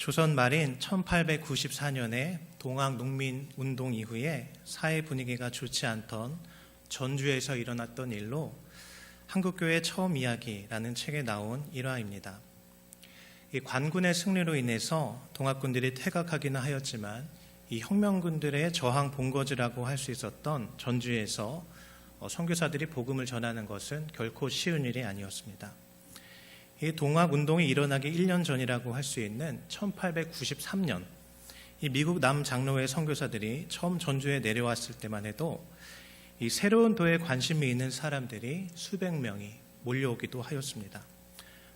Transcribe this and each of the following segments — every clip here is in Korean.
조선 말인 1894년에 동학농민운동 이후에 사회 분위기가 좋지 않던 전주에서 일어났던 일로 한국교회 처음 이야기라는 책에 나온 일화입니다. 이 관군의 승리로 인해서 동학군들이 퇴각하기는 하였지만 이 혁명군들의 저항 본거지라고 할 수 있었던 전주에서 선교사들이 복음을 전하는 것은 결코 쉬운 일이 아니었습니다. 이 동학운동이 일어나기 1년 전이라고 할 수 있는 1893년 이 미국 남장로회 선교사들이 처음 전주에 내려왔을 때만 해도 이 새로운 도에 관심이 있는 사람들이 수백 명이 몰려오기도 하였습니다.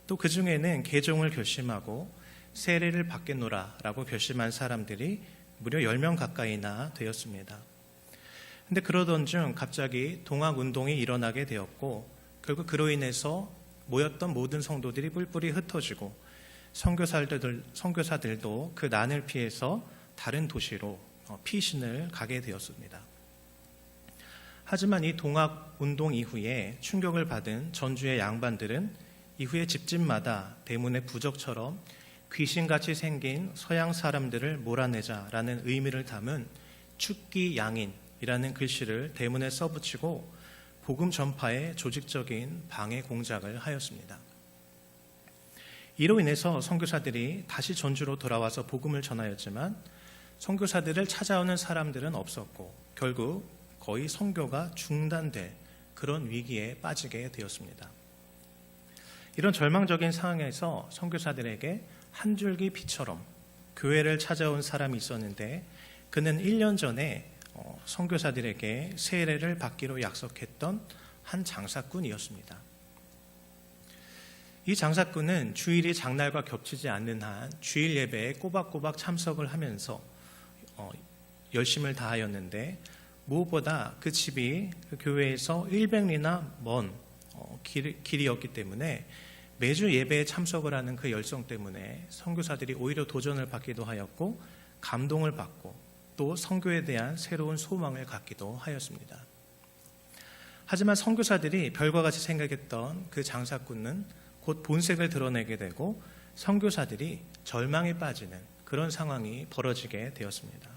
또 그 중에는 개종을 결심하고 세례를 받겠노라라고 결심한 사람들이 무려 10명 가까이나 되었습니다. 근데 그러던 중 갑자기 동학운동이 일어나게 되었고 결국 그로 인해서 모였던 모든 성도들이 뿔뿔이 흩어지고 선교사들도 그 난을 피해서 다른 도시로 피신을 가게 되었습니다. 하지만 이 동학운동 이후에 충격을 받은 전주의 양반들은 이후에 집집마다 대문의 부적처럼 귀신같이 생긴 서양 사람들을 몰아내자라는 의미를 담은 축기양인이라는 글씨를 대문에 써붙이고 복음 전파에 조직적인 방해 공작을 하였습니다. 이로 인해서 선교사들이 다시 전주로 돌아와서 복음을 전하였지만 선교사들을 찾아오는 사람들은 없었고 결국 거의 선교가 중단될 그런 위기에 빠지게 되었습니다. 이런 절망적인 상황에서 선교사들에게 한 줄기 빛처럼 교회를 찾아온 사람이 있었는데 그는 1년 전에 선교사들에게 세례를 받기로 약속했던 한 장사꾼이었습니다. 이 장사꾼은 주일이 장날과 겹치지 않는 한 주일 예배에 꼬박꼬박 참석을 하면서 열심을 다하였는데 무엇보다 그 집이 그 교회에서 100리나 먼 길이었기 때문에 매주 예배에 참석을 하는 그 열성 때문에 선교사들이 오히려 도전을 받기도 하였고 감동을 받고 또 선교에 대한 새로운 소망을 갖기도 하였습니다. 하지만 선교사들이 별과 같이 생각했던 그 장사꾼은 곧 본색을 드러내게 되고 선교사들이 절망에 빠지는 그런 상황이 벌어지게 되었습니다.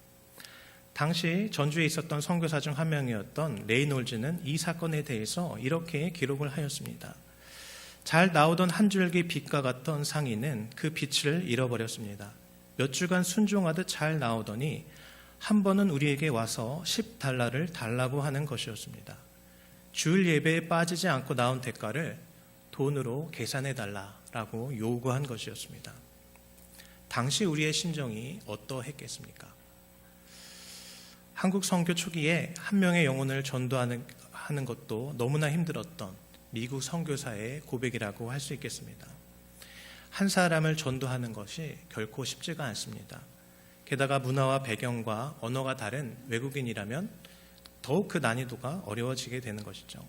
당시 전주에 있었던 선교사 중 한 명이었던 레이놀즈는 이 사건에 대해서 이렇게 기록을 하였습니다. 잘 나오던 한 줄기 빛과 같던 상인은 그 빛을 잃어버렸습니다. 몇 주간 순종하듯 잘 나오더니 한 번은 우리에게 와서 10달러를 달라고 하는 것이었습니다. 주일 예배에 빠지지 않고 나온 대가를 돈으로 계산해 달라라고 요구한 것이었습니다. 당시 우리의 심정이 어떠했겠습니까? 한국 선교 초기에 한 명의 영혼을 전도하는 것도 너무나 힘들었던 미국 선교사의 고백이라고 할 수 있겠습니다. 한 사람을 전도하는 것이 결코 쉽지가 않습니다. 게다가 문화와 배경과 언어가 다른 외국인이라면 더욱 그 난이도가 어려워지게 되는 것이죠.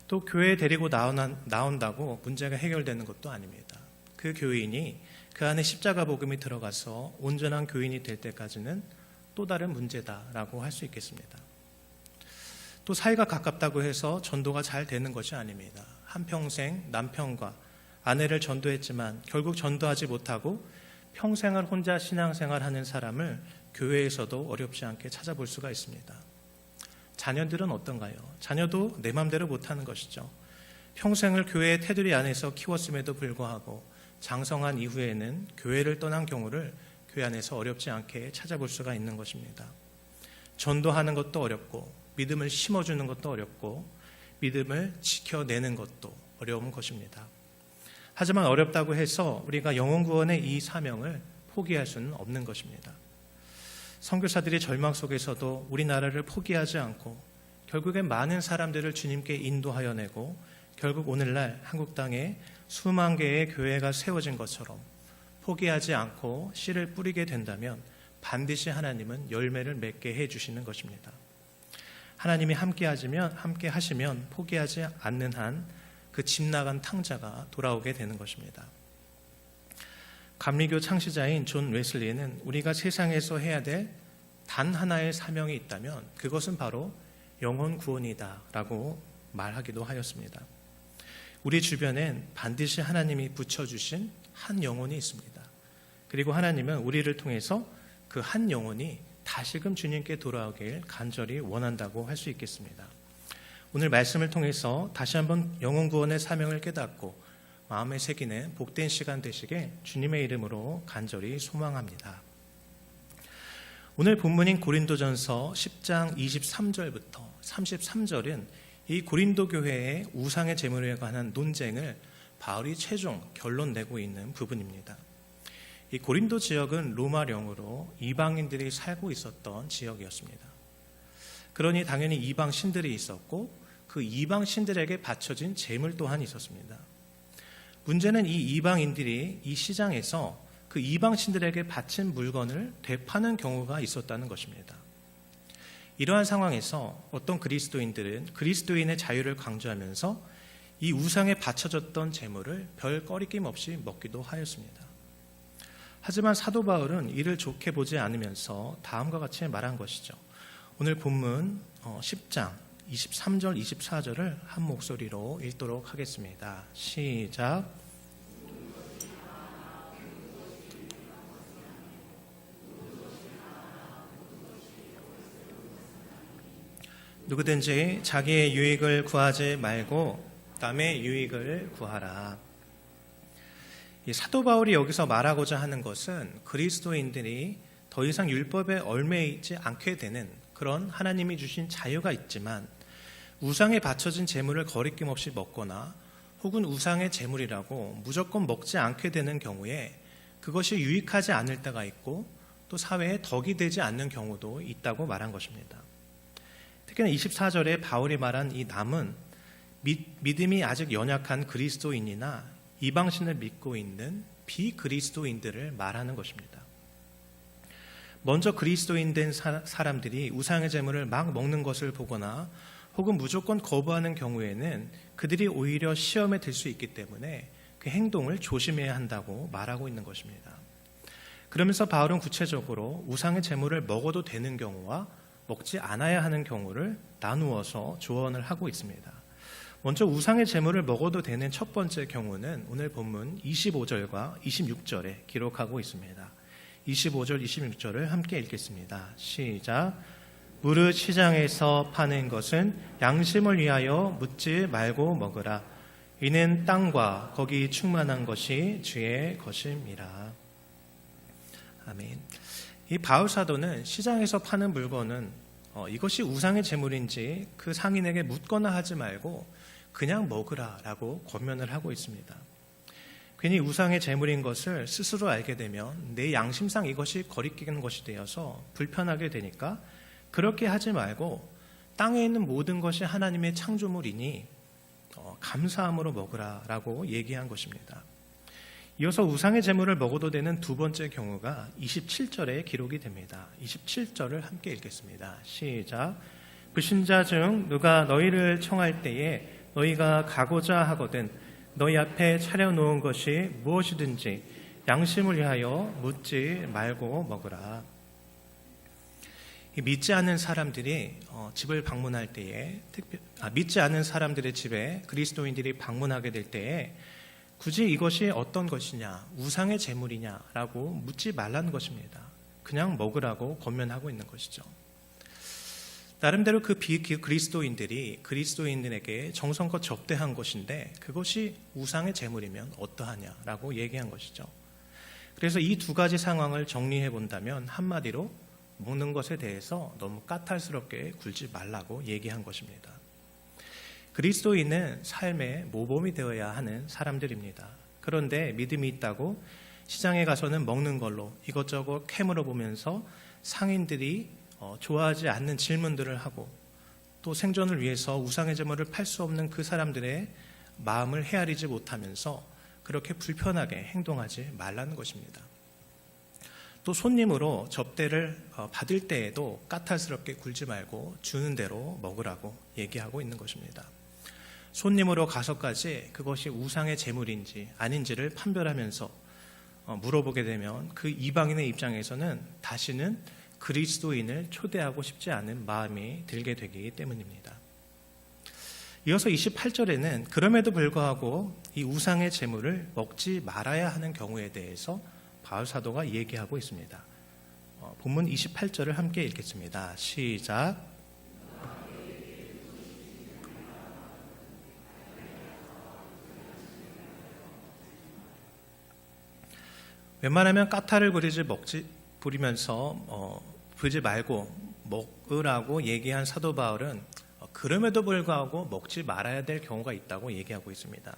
또 교회에 데리고 나온다고 문제가 해결되는 것도 아닙니다. 그 교인이 그 안에 십자가 복음이 들어가서 온전한 교인이 될 때까지는 또 다른 문제다라고 할 수 있겠습니다. 또 사이가 가깝다고 해서 전도가 잘 되는 것이 아닙니다. 한평생 남편과 아내를 전도했지만 결국 전도하지 못하고 평생을 혼자 신앙생활하는 사람을 교회에서도 어렵지 않게 찾아볼 수가 있습니다. 자녀들은 어떤가요? 자녀도 내 맘대로 못하는 것이죠. 평생을 교회의 테두리 안에서 키웠음에도 불구하고 장성한 이후에는 교회를 떠난 경우를 교회 안에서 어렵지 않게 찾아볼 수가 있는 것입니다. 전도하는 것도 어렵고 믿음을 심어주는 것도 어렵고 믿음을 지켜내는 것도 어려운 것입니다. 하지만 어렵다고 해서 우리가 영혼 구원의 이 사명을 포기할 수는 없는 것입니다. 선교사들이 절망 속에서도 우리나라를 포기하지 않고 결국엔 많은 사람들을 주님께 인도하여 내고 결국 오늘날 한국 땅에 수만 개의 교회가 세워진 것처럼 포기하지 않고 씨를 뿌리게 된다면 반드시 하나님은 열매를 맺게 해주시는 것입니다. 하나님이 함께 하시면 포기하지 않는 한 그 집 나간 탕자가 돌아오게 되는 것입니다. 감리교 창시자인 존 웨슬리는 우리가 세상에서 해야 될 단 하나의 사명이 있다면 그것은 바로 영혼 구원이다라고 말하기도 하였습니다. 우리 주변엔 반드시 하나님이 붙여주신 한 영혼이 있습니다. 그리고 하나님은 우리를 통해서 그 한 영혼이 다시금 주님께 돌아오길 간절히 원한다고 할 수 있겠습니다. 오늘 말씀을 통해서 다시 한번 영혼 구원의 사명을 깨닫고 마음에 새기는 복된 시간 되시길 주님의 이름으로 간절히 소망합니다. 오늘 본문인 고린도전서 10장 23절부터 33절은 이 고린도 교회의 우상의 제물에 관한 논쟁을 바울이 최종 결론 내고 있는 부분입니다. 이 고린도 지역은 로마령으로 이방인들이 살고 있었던 지역이었습니다. 그러니 당연히 이방 신들이 있었고 그 이방 신들에게 바쳐진 제물 또한 있었습니다. 문제는 이 이방인들이 이 시장에서 그 이방 신들에게 바친 물건을 되파는 경우가 있었다는 것입니다. 이러한 상황에서 어떤 그리스도인들은 그리스도인의 자유를 강조하면서 이 우상에 바쳐졌던 제물을 별 꺼리낌 없이 먹기도 하였습니다. 하지만 사도 바울은 이를 좋게 보지 않으면서 다음과 같이 말한 것이죠. 오늘 본문 10장 23절 24절을 한 목소리로 읽도록 하겠습니다. 시작. 누구든지 자기의 유익을 구하지 말고 남의 유익을 구하라. 이 사도 바울이 여기서 말하고자 하는 것은 그리스도인들이 더 이상 율법에 얽매이지 않게 되는 그런 하나님이 주신 자유가 있지만 우상에 바쳐진 제물을 거리낌 없이 먹거나 혹은 우상의 제물이라고 무조건 먹지 않게 되는 경우에 그것이 유익하지 않을 때가 있고 또 사회에 덕이 되지 않는 경우도 있다고 말한 것입니다. 특히나 24절에 바울이 말한 이 남은 믿음이 아직 연약한 그리스도인이나 이방신을 믿고 있는 비그리스도인들을 말하는 것입니다. 먼저 그리스도인 된 사람들이 우상의 제물을 막 먹는 것을 보거나 혹은 무조건 거부하는 경우에는 그들이 오히려 시험에 들 수 있기 때문에 그 행동을 조심해야 한다고 말하고 있는 것입니다. 그러면서 바울은 구체적으로 우상의 제물을 먹어도 되는 경우와 먹지 않아야 하는 경우를 나누어서 조언을 하고 있습니다. 먼저 우상의 제물을 먹어도 되는 첫 번째 경우는 오늘 본문 25절과 26절에 기록하고 있습니다. 25절, 26절을 함께 읽겠습니다. 시작. 무릇 시장에서 파는 것은 양심을 위하여 묻지 말고 먹으라. 이는 땅과 거기 충만한 것이 주의 것임이라. 아멘. 이 바울 사도는 시장에서 파는 물건은 이것이 우상의 제물인지 그 상인에게 묻거나 하지 말고 그냥 먹으라라고 권면을 하고 있습니다. 괜히 우상의 제물인 것을 스스로 알게 되면 내 양심상 이것이 거리끼는 것이 되어서 불편하게 되니까 그렇게 하지 말고 땅에 있는 모든 것이 하나님의 창조물이니 감사함으로 먹으라라고 얘기한 것입니다. 이어서 우상의 제물을 먹어도 되는 두 번째 경우가 27절에 기록이 됩니다. 27절을 함께 읽겠습니다. 시작. 불신자 중 누가 너희를 청할 때에 너희가 가고자 하거든 너희 앞에 차려놓은 것이 무엇이든지 양심을 위하여 묻지 말고 먹으라. 믿지 않는 사람들이 집을 방문할 때에 믿지 않는 사람들의 집에 그리스도인들이 방문하게 될 때에 굳이 이것이 어떤 것이냐, 우상의 제물이냐라고 묻지 말라는 것입니다. 그냥 먹으라고 권면하고 있는 것이죠. 나름대로 그 비그리스도인들이 그리스도인들에게 정성껏 접대한 것인데 그것이 우상의 제물이면 어떠하냐라고 얘기한 것이죠. 그래서 이 두 가지 상황을 정리해 본다면 한마디로 먹는 것에 대해서 너무 까탈스럽게 굴지 말라고 얘기한 것입니다. 그리스도인은 삶의 모범이 되어야 하는 사람들입니다. 그런데 믿음이 있다고 시장에 가서는 먹는 걸로 이것저것 캐물어 보면서 상인들이 좋아하지 않는 질문들을 하고 또 생존을 위해서 우상의 제물을 팔 수 없는 그 사람들의 마음을 헤아리지 못하면서 그렇게 불편하게 행동하지 말라는 것입니다. 또 손님으로 접대를 받을 때에도 까탈스럽게 굴지 말고 주는 대로 먹으라고 얘기하고 있는 것입니다. 손님으로 가서까지 그것이 우상의 제물인지 아닌지를 판별하면서 물어보게 되면 그 이방인의 입장에서는 다시는 그리스도인을 초대하고 싶지 않은 마음이 들게 되기 때문입니다. 이어서 28절에는 그럼에도 불구하고 이 우상의 제물을 먹지 말아야 하는 경우에 대해서 바울 사도가 얘기하고 있습니다. 본문 28절을 함께 읽겠습니다. 시작. 웬만하면 까타를 부리면서 부리지 말고 먹으라고 얘기한 사도 바울은 그럼에도 불구하고 먹지 말아야 될 경우가 있다고 얘기하고 있습니다.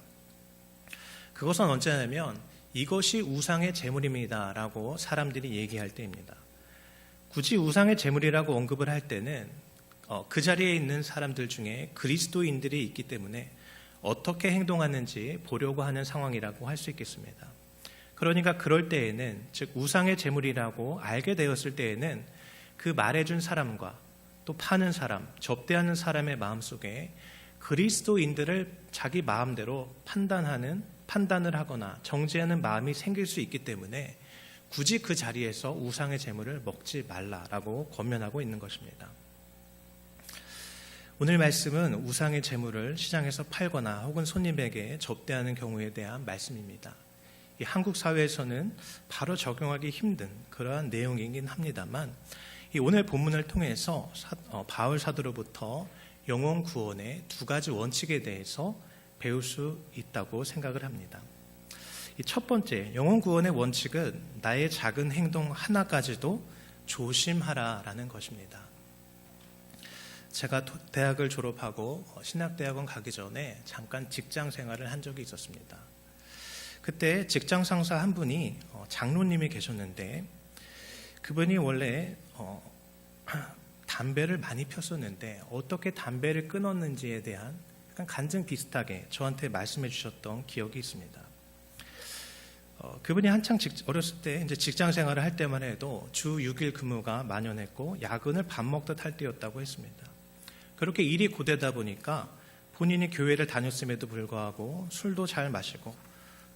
그것은 언제냐면 이것이 우상의 제물입니다라고 사람들이 얘기할 때입니다. 굳이 우상의 제물이라고 언급을 할 때는 그 자리에 있는 사람들 중에 그리스도인들이 있기 때문에 어떻게 행동하는지 보려고 하는 상황이라고 할 수 있겠습니다. 그러니까 그럴 때에는, 즉 우상의 제물이라고 알게 되었을 때에는 그 말해준 사람과 또 파는 사람, 접대하는 사람의 마음속에 그리스도인들을 자기 마음대로 판단을 하거나 정죄하는 마음이 생길 수 있기 때문에 굳이 그 자리에서 우상의 제물을 먹지 말라라고 권면하고 있는 것입니다. 오늘 말씀은 우상의 제물을 시장에서 팔거나 혹은 손님에게 접대하는 경우에 대한 말씀입니다. 이 한국 사회에서는 바로 적용하기 힘든 그러한 내용이긴 합니다만, 이 오늘 본문을 통해서 바울 사도로부터 영혼 구원의 두 가지 원칙에 대해서 배울 수 있다고 생각을 합니다. 이 첫 번째, 영혼 구원의 원칙은 나의 작은 행동 하나까지도 조심하라라는 것입니다. 제가 대학을 졸업하고 신학대학원 가기 전에 잠깐 직장 생활을 한 적이 있었습니다. 그때 직장 상사 한 분이 장로님이 계셨는데, 그분이 원래 담배를 많이 폈었는데 어떻게 담배를 끊었는지에 대한 약간 간증 비슷하게 저한테 말씀해 주셨던 기억이 있습니다. 그분이 한창 어렸을 때 이제 직장 생활을 할 때만 해도 주 6일 근무가 만연했고 야근을 밥 먹듯 할 때였다고 했습니다. 그렇게 일이 고되다 보니까 본인이 교회를 다녔음에도 불구하고 술도 잘 마시고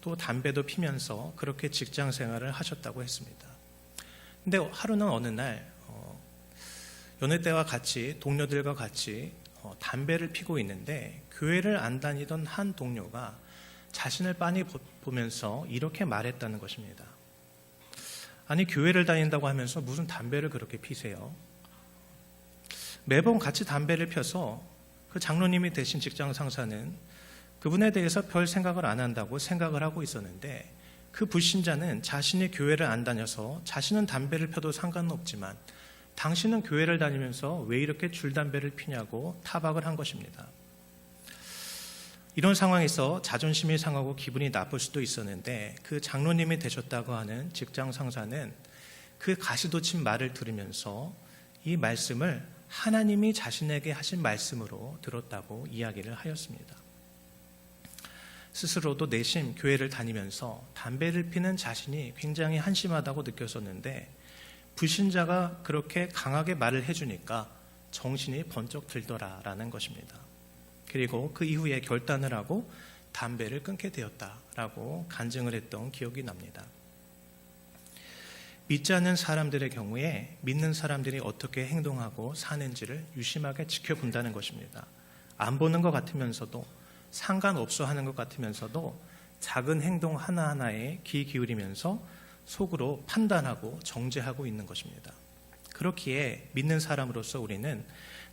또 담배도 피면서 그렇게 직장 생활을 하셨다고 했습니다. 근데 하루는 어느 날 연애 때와 같이 동료들과 같이 담배를 피고 있는데 교회를 안 다니던 한 동료가 자신을 빤히 보면서 이렇게 말했다는 것입니다. 아니, 교회를 다닌다고 하면서 무슨 담배를 그렇게 피세요? 매번 같이 담배를 펴서 그 장로님이 되신 직장 상사는 그분에 대해서 별 생각을 안 한다고 생각을 하고 있었는데, 그 불신자는 자신이 교회를 안 다녀서 자신은 담배를 펴도 상관은 없지만 당신은 교회를 다니면서 왜 이렇게 줄담배를 피냐고 타박을 한 것입니다. 이런 상황에서 자존심이 상하고 기분이 나쁠 수도 있었는데, 그 장로님이 되셨다고 하는 직장 상사는 그 가시돋친 말을 들으면서 이 말씀을 하나님이 자신에게 하신 말씀으로 들었다고 이야기를 하였습니다. 스스로도 내심 교회를 다니면서 담배를 피는 자신이 굉장히 한심하다고 느꼈었는데, 불신자가 그렇게 강하게 말을 해주니까 정신이 번쩍 들더라라는 것입니다. 그리고 그 이후에 결단을 하고 담배를 끊게 되었다라고 간증을 했던 기억이 납니다. 믿지 않는 사람들의 경우에 믿는 사람들이 어떻게 행동하고 사는지를 유심하게 지켜본다는 것입니다. 안 보는 것 같으면서도, 상관없어 하는 것 같으면서도 작은 행동 하나하나에 귀 기울이면서 속으로 판단하고 정죄하고 있는 것입니다. 그렇기에 믿는 사람으로서 우리는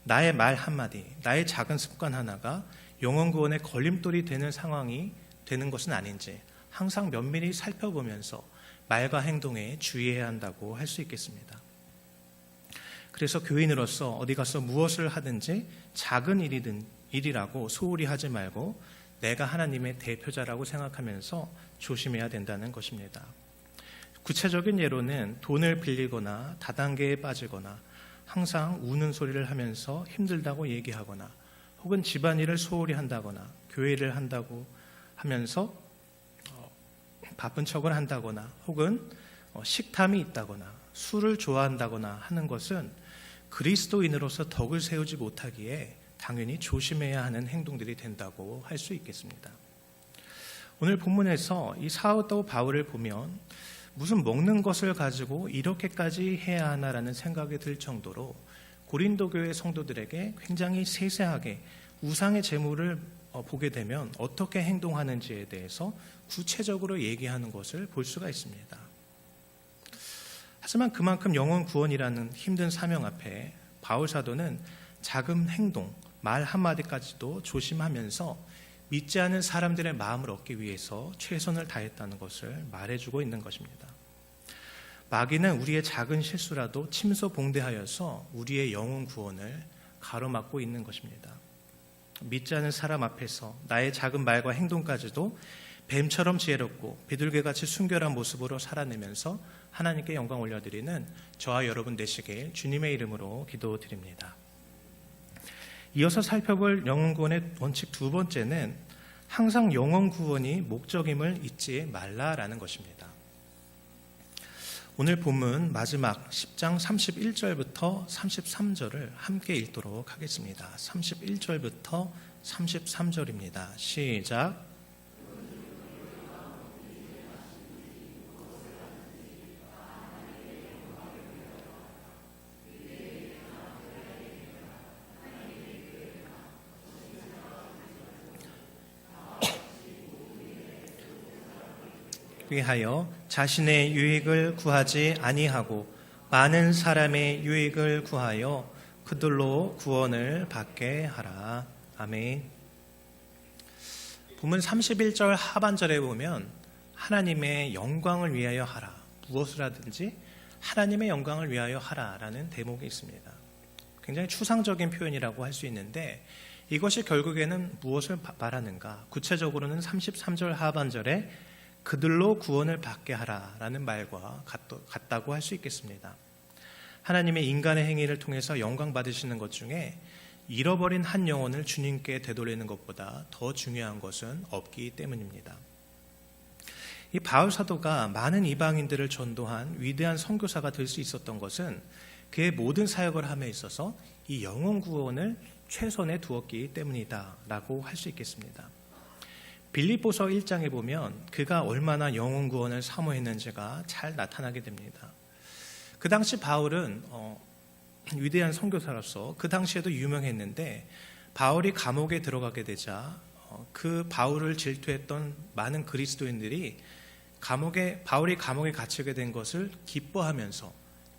나의 말 한마디, 나의 작은 습관 하나가 영혼 구원의 걸림돌이 되는 상황이 되는 것은 아닌지 항상 면밀히 살펴보면서 말과 행동에 주의해야 한다고 할 수 있겠습니다. 그래서 교인으로서 어디 가서 무엇을 하든지 작은 일이라고 소홀히 하지 말고 내가 하나님의 대표자라고 생각하면서 조심해야 된다는 것입니다. 구체적인 예로는 돈을 빌리거나 다단계에 빠지거나 항상 우는 소리를 하면서 힘들다고 얘기하거나 혹은 집안일을 소홀히 한다거나 교회를 한다고 하면서 바쁜 척을 한다거나 혹은 식탐이 있다거나 술을 좋아한다거나 하는 것은 그리스도인으로서 덕을 세우지 못하기에 당연히 조심해야 하는 행동들이 된다고 할 수 있겠습니다. 오늘 본문에서 이 사도 바울을 보면 무슨 먹는 것을 가지고 이렇게까지 해야 하나라는 생각이 들 정도로 고린도 교회 성도들에게 굉장히 세세하게 우상의 제물을 보게 되면 어떻게 행동하는지에 대해서 구체적으로 얘기하는 것을 볼 수가 있습니다. 하지만 그만큼 영혼 구원이라는 힘든 사명 앞에 바울 사도는 작은 행동, 말 한마디까지도 조심하면서 믿지 않은 사람들의 마음을 얻기 위해서 최선을 다했다는 것을 말해주고 있는 것입니다. 마귀는 우리의 작은 실수라도 침소봉대하여서 우리의 영혼 구원을 가로막고 있는 것입니다. 믿지 않은 사람 앞에서 나의 작은 말과 행동까지도 뱀처럼 지혜롭고 비둘기같이 순결한 모습으로 살아내면서 하나님께 영광 올려드리는 저와 여러분 되시길 주님의 이름으로 기도드립니다. 이어서 살펴볼 영혼 구원의 원칙 두 번째는 항상 영혼 구원이 목적임을 잊지 말라라는 것입니다. 오늘 본문 마지막 10장 31절부터 33절을 함께 읽도록 하겠습니다. 31절부터 33절입니다. 시작. 위하여 자신의 유익을 구하지 아니하고 많은 사람의 유익을 구하여 그들로 구원을 받게 하라. 아멘. 본문 31절 하반절에 보면 하나님의 영광을 위하여 하라. 무엇을 하든지 하나님의 영광을 위하여 하라라는 대목이 있습니다. 굉장히 추상적인 표현이라고 할 수 있는데 이것이 결국에는 무엇을 말하는가? 구체적으로는 33절 하반절에 그들로 구원을 받게 하라라는 말과 같다고 할 수 있겠습니다. 하나님의 인간의 행위를 통해서 영광 받으시는 것 중에 잃어버린 한 영혼을 주님께 되돌리는 것보다 더 중요한 것은 없기 때문입니다. 이 바울 사도가 많은 이방인들을 전도한 위대한 선교사가 될 수 있었던 것은 그의 모든 사역을 함에 있어서 이 영혼 구원을 최선에 두었기 때문이다라고 할 수 있겠습니다. 빌립보서 1장에 보면 그가 얼마나 영혼 구원을 사모했는지가 잘 나타나게 됩니다. 그 당시 바울은 위대한 선교사로서 그 당시에도 유명했는데 바울이 감옥에 들어가게 되자 그 바울을 질투했던 많은 그리스도인들이 바울이 감옥에 갇히게 된 것을 기뻐하면서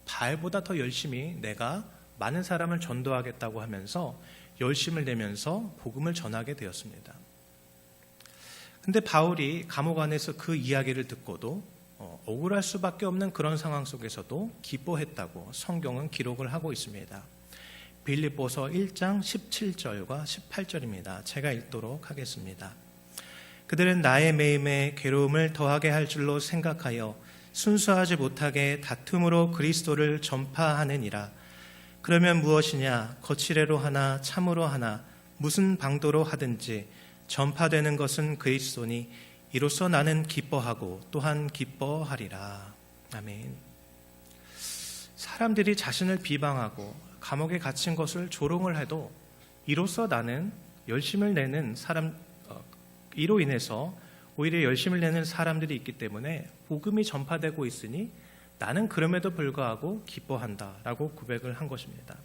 바울보다 더 열심히 내가 많은 사람을 전도하겠다고 하면서 열심을 내면서 복음을 전하게 되었습니다. 근데 바울이 감옥 안에서 그 이야기를 듣고도 억울할 수밖에 없는 그런 상황 속에서도 기뻐했다고 성경은 기록을 하고 있습니다. 빌립보서 1장 17절과 18절입니다. 제가 읽도록 하겠습니다. 그들은 나의 매임에 괴로움을 더하게 할 줄로 생각하여 순수하지 못하게 다툼으로 그리스도를 전파하느니라. 그러면 무엇이냐? 거칠애로 하나 참으로 하나 무슨 방도로 하든지 전파되는 것은 그리스도니 이로써 나는 기뻐하고 또한 기뻐하리라. 아멘. 사람들이 자신을 비방하고 감옥에 갇힌 것을 조롱을 해도 이로써 나는 열심을 내는 이로 인해서 오히려 열심을 내는 사람들이 있기 때문에 복음이 전파되고 있으니 나는 그럼에도 불구하고 기뻐한다라고 고백을 한 것입니다.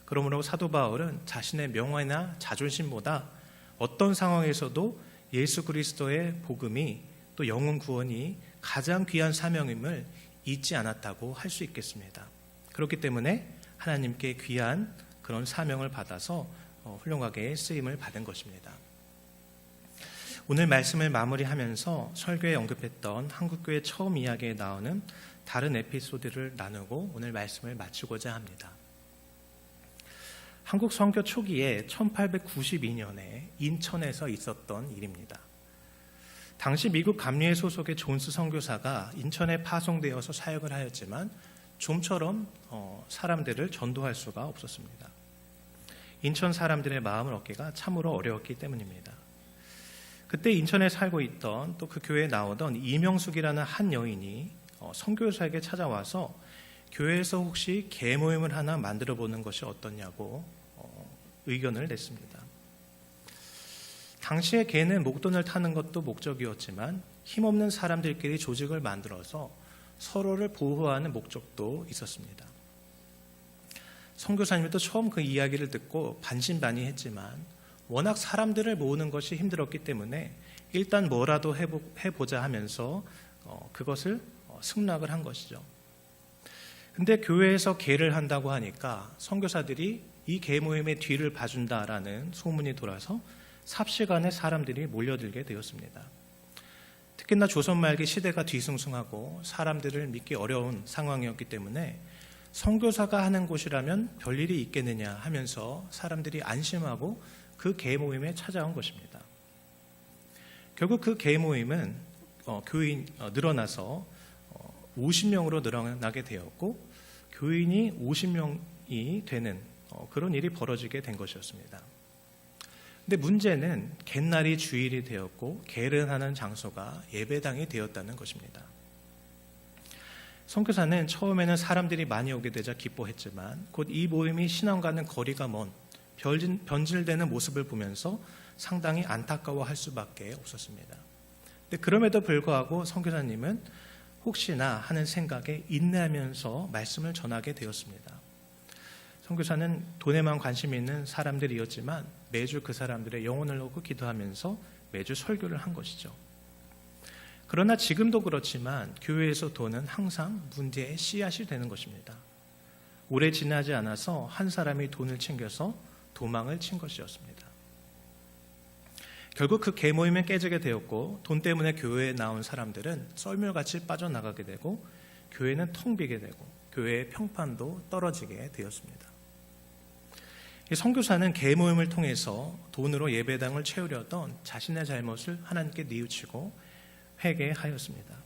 그러므로 사도 바울은 자신의 명예나 자존심보다 어떤 상황에서도 예수 그리스도의 복음이 또 영혼 구원이 가장 귀한 사명임을 잊지 않았다고 할 수 있겠습니다. 그렇기 때문에 하나님께 귀한 그런 사명을 받아서 훌륭하게 쓰임을 받은 것입니다. 오늘 말씀을 마무리하면서 설교에 언급했던 한국교회 처음 이야기에 나오는 다른 에피소드를 나누고 오늘 말씀을 마치고자 합니다. 한국 선교 초기에 1892년에 인천에서 있었던 일입니다. 당시 미국 감리회 소속의 존스 선교사가 인천에 파송되어서 사역을 하였지만 좀처럼 사람들을 전도할 수가 없었습니다. 인천 사람들의 마음을 얻기가 참으로 어려웠기 때문입니다. 그때 인천에 살고 있던 또 그 교회에 나오던 이명숙이라는 한 여인이 선교사에게 찾아와서 교회에서 혹시 개모임을 하나 만들어 보는 것이 어떠냐고 의견을 냈습니다. 당시에 개는 목돈을 타는 것도 목적이었지만 힘없는 사람들끼리 조직을 만들어서 서로를 보호하는 목적도 있었습니다. 선교사님도 처음 그 이야기를 듣고 반신반의했지만 워낙 사람들을 모으는 것이 힘들었기 때문에 일단 뭐라도 해보자 하면서 그것을 승낙을 한 것이죠. 근데 교회에서 개를 한다고 하니까 선교사들이 이 개 모임의 뒤를 봐준다라는 소문이 돌아서 삽시간에 사람들이 몰려들게 되었습니다. 특히나 조선 말기 시대가 뒤숭숭하고 사람들을 믿기 어려운 상황이었기 때문에 선교사가 하는 곳이라면 별일이 있겠느냐 하면서 사람들이 안심하고 그 개 모임에 찾아온 것입니다. 결국 그 개 모임은 교인 늘어나서 50명으로 늘어나게 되었고 교인이 50명이 되는 그런 일이 벌어지게 된 것이었습니다. 근데 문제는 갯날이 주일이 되었고 게른하는 장소가 예배당이 되었다는 것입니다. 선교사는 처음에는 사람들이 많이 오게 되자 기뻐했지만 곧 이 모임이 신앙과는 거리가 먼 변질되는 모습을 보면서 상당히 안타까워할 수밖에 없었습니다. 근데 그럼에도 불구하고 선교사님은 혹시나 하는 생각에 인내하면서 말씀을 전하게 되었습니다. 선교사는 돈에만 관심이 있는 사람들이었지만 매주 그 사람들의 영혼을 놓고 기도하면서 매주 설교를 한 것이죠. 그러나 지금도 그렇지만 교회에서 돈은 항상 문제의 씨앗이 되는 것입니다. 오래 지나지 않아서 한 사람이 돈을 챙겨서 도망을 친 것이었습니다. 결국 그 개모임은 깨지게 되었고 돈 때문에 교회에 나온 사람들은 썰물같이 빠져나가게 되고 교회는 텅 비게 되고 교회의 평판도 떨어지게 되었습니다. 선교사는 개모임을 통해서 돈으로 예배당을 채우려던 자신의 잘못을 하나님께 뉘우치고 회개하였습니다.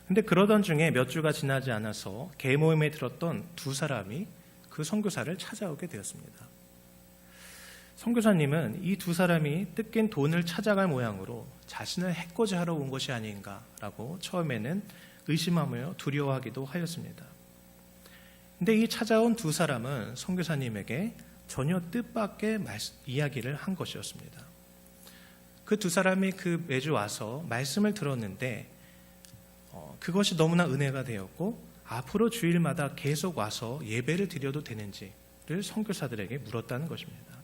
그런데 그러던 중에 몇 주가 지나지 않아서 개모임에 들었던 두 사람이 그 선교사를 찾아오게 되었습니다. 선교사님은 이 두 사람이 뜯긴 돈을 찾아갈 모양으로 자신을 해코지하러 온 것이 아닌가라고 처음에는 의심하며 두려워하기도 하였습니다. 근데 이 찾아온 두 사람은 선교사님에게 전혀 뜻밖의 이야기를 한 것이었습니다. 그 두 사람이 매주 와서 말씀을 들었는데 그것이 너무나 은혜가 되었고 앞으로 주일마다 계속 와서 예배를 드려도 되는지를 선교사들에게 물었다는 것입니다.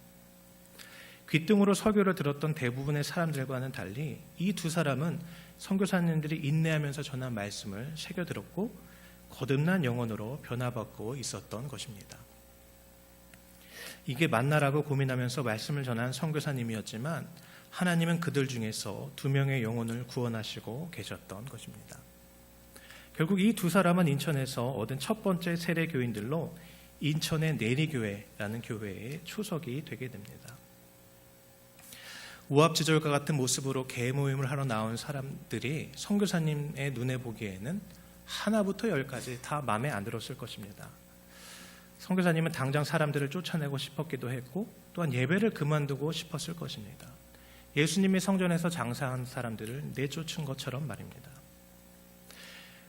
귀등으로 설교를 들었던 대부분의 사람들과는 달리 이 두 사람은 선교사님들이 인내하면서 전한 말씀을 새겨 들었고 거듭난 영혼으로 변화받고 있었던 것입니다. 이게 맞나라고 고민하면서 말씀을 전한 선교사님이었지만 하나님은 그들 중에서 2명의 영혼을 구원하시고 계셨던 것입니다. 결국 이 두 사람은 인천에서 얻은 첫 번째 세례 교인들로 인천의 내리교회라는 교회의 초석이 되게 됩니다. 우합지졸과 같은 모습으로 개모임을 하러 나온 사람들이 선교사님의 눈에 보기에는 하나부터 열까지 다 마음에 안 들었을 것입니다. 선교사님은 당장 사람들을 쫓아내고 싶었기도 했고 또한 예배를 그만두고 싶었을 것입니다. 예수님이 성전에서 장사한 사람들을 내쫓은 것처럼 말입니다.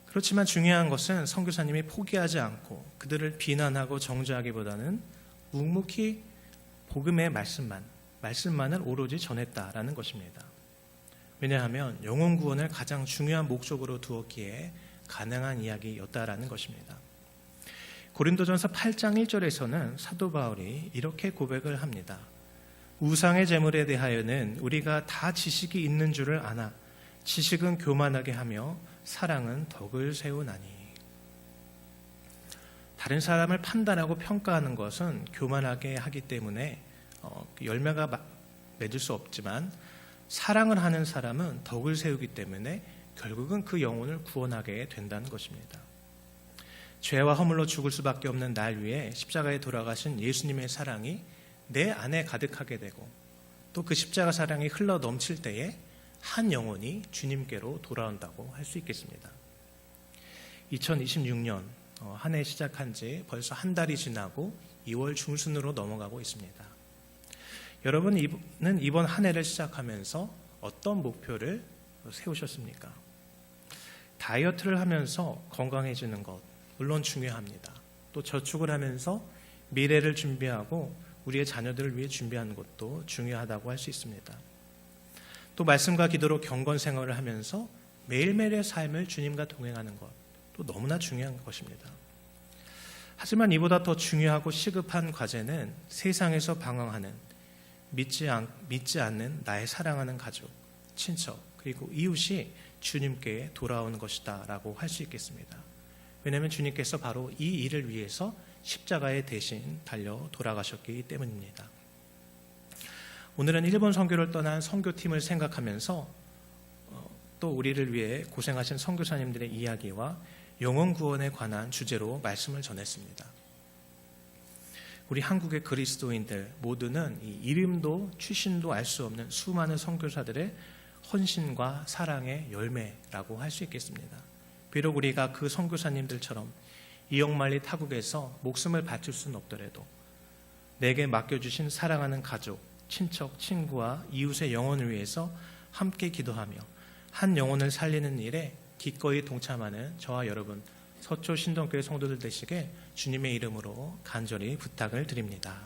그렇지만 중요한 것은 선교사님이 포기하지 않고 그들을 비난하고 정죄하기보다는 묵묵히 복음의 말씀만을 오로지 전했다라는 것입니다. 왜냐하면 영혼 구원을 가장 중요한 목적으로 두었기에 가능한 이야기였다라는 것입니다. 고린도전서 8장 1절에서는 사도 바울이 이렇게 고백을 합니다. 우상의 제물에 대하여는 우리가 다 지식이 있는 줄을 아나 지식은 교만하게 하며 사랑은 덕을 세우나니. 다른 사람을 판단하고 평가하는 것은 교만하게 하기 때문에 열매가 맺을 수 없지만 사랑을 하는 사람은 덕을 세우기 때문에 결국은 그 영혼을 구원하게 된다는 것입니다. 죄와 허물로 죽을 수밖에 없는 날 위에 십자가에 돌아가신 예수님의 사랑이 내 안에 가득하게 되고 또 그 십자가 사랑이 흘러 넘칠 때에 한 영혼이 주님께로 돌아온다고 할 수 있겠습니다. 2026년 한 해 시작한 지 벌써 한 달이 지나고 2월 중순으로 넘어가고 있습니다. 여러분은 이번 한 해를 시작하면서 어떤 목표를 세우셨습니까? 다이어트를 하면서 건강해지는 것 물론 중요합니다. 또 저축을 하면서 미래를 준비하고 우리의 자녀들을 위해 준비하는 것도 중요하다고 할 수 있습니다. 또 말씀과 기도로 경건 생활을 하면서 매일매일의 삶을 주님과 동행하는 것도 너무나 중요한 것입니다. 하지만 이보다 더 중요하고 시급한 과제는 세상에서 방황하는 믿지 않는 나의 사랑하는 가족, 친척 그리고 이웃이 주님께 돌아오는 것이다 라고 할 수 있겠습니다. 왜냐하면 주님께서 바로 이 일을 위해서 십자가에 대신 달려 돌아가셨기 때문입니다. 오늘은 일본 선교를 떠난 선교팀을 생각하면서 또 우리를 위해 고생하신 선교사님들의 이야기와 영혼 구원에 관한 주제로 말씀을 전했습니다. 우리 한국의 그리스도인들 모두는 이 이름도 출신도 알 수 없는 수많은 선교사들의 헌신과 사랑의 열매라고 할 수 있겠습니다. 비록 우리가 그 선교사님들처럼 이역만리 타국에서 목숨을 바칠 수는 없더라도 내게 맡겨주신 사랑하는 가족, 친척, 친구와 이웃의 영혼을 위해서 함께 기도하며 한 영혼을 살리는 일에 기꺼이 동참하는 저와 여러분 서초 신동교회 성도들 되시게 주님의 이름으로 간절히 부탁을 드립니다.